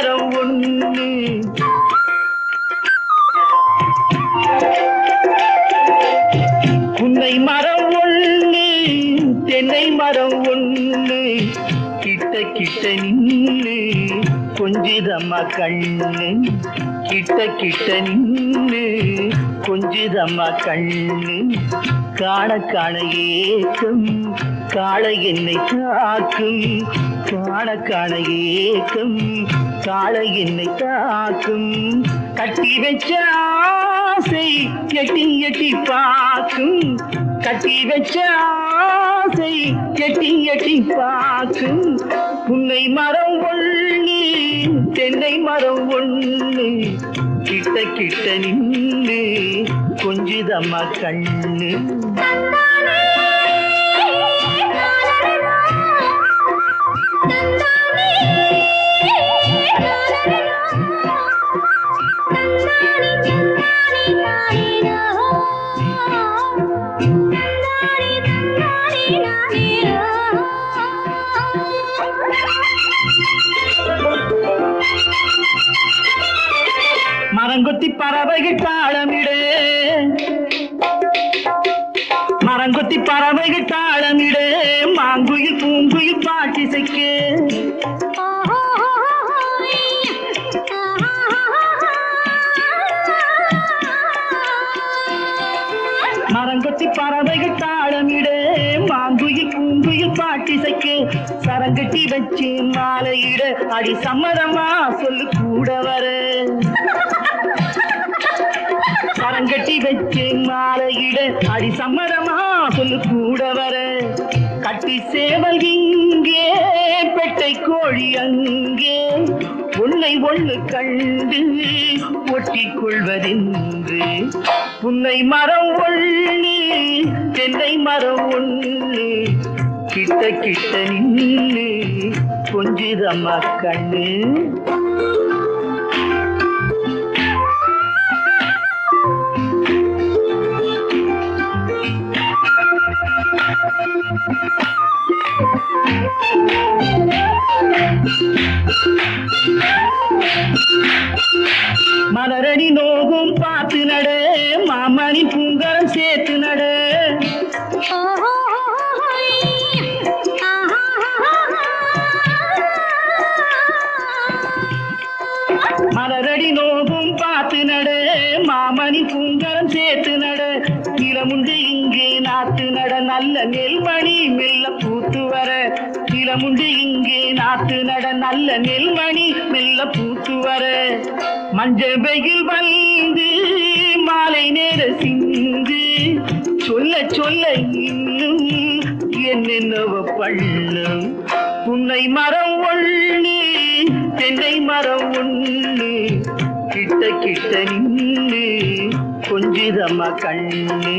மரம் ஒண்ணு புன்னை மரம் ஒண்ணு தென்னை மரம் ஒண்ணு கிட்ட கிட்ட நின்னு கொஞ்சிதம்மா கண்ணு கிட்ட கிட்ட நின்னு கொஞ்சிதம்மா கண்ணு காண காண ஏக்கம் காளை என்னை தாக்கும் காண காண ஏக்கம் காளை என்னை தாக்கும் கட்டி வச்ச ஆசை எட்டி எட்டி பார்க்கும் கட்டி வச்ச ஆசை எட்டி எட்டி பார்க்கும் புன்னை மரம் ஒண்ணு தென்னை மரம் ஒண்ணு கிட்ட கிட்ட நின்னு கொஞ்சிதம்மா கண்ணு மரங்கொத்தி பறவைகள் தாளமிடு மரங்கொத்தி பறவைகள் தாளமிடு மாங்குயில் பூங்குயில் பாட்டிசைக்கு மரங்கொத்தி பறவைகள் தாளமிடு மாங்குயில் பூங்குயில் பாட்டிசைக்கு சரங்கட்டி வச்சு மாலையிட அடி சம்மதமா சொல்லு கூட வர சரங்கட்டி வச்சு மாலையிட அடி சம்மதமா சொல்லு கூட வர கட்டி சேவல் இங்கே பெட்டை கோழி அங்கே உன்னை ஒண்ணு கண்டு ஒட்டிக் கொள்வதென்று புன்னை மரம் ஒண்ணு தென்னை மரம் ஒண்ணு கிட்ட கிட்ட நின்னு கொஞ்சிதம்மா கண்ணு மலரடி நோகும் பார்த்து நட மாமணி பூங்கரம் சேர்த்து நட மலரடி நோகும் பார்த்து நட மாமணி பூங்கரம் சேர்த்து நட இளமுண்டு இங்கே நாத்து நட நல்ல நெல்மணி மெல்ல பூத்து வர இளமுண்டு இங்கே நாத்து நட நல்ல நெல்மணி மெல்ல பூத்து வர மஞ்சள் வெயில் வந்து மாலை நேர சிந்து சொல்ல சொல்ல இன்னும் என்னென்னவ பண்ணும் புன்னை மரம் ஒண்ணு தென்னை மரம் ஒண்ணு கிட்ட கிட்ட நின்னு கொஞ்சிதம்மா கண்ணு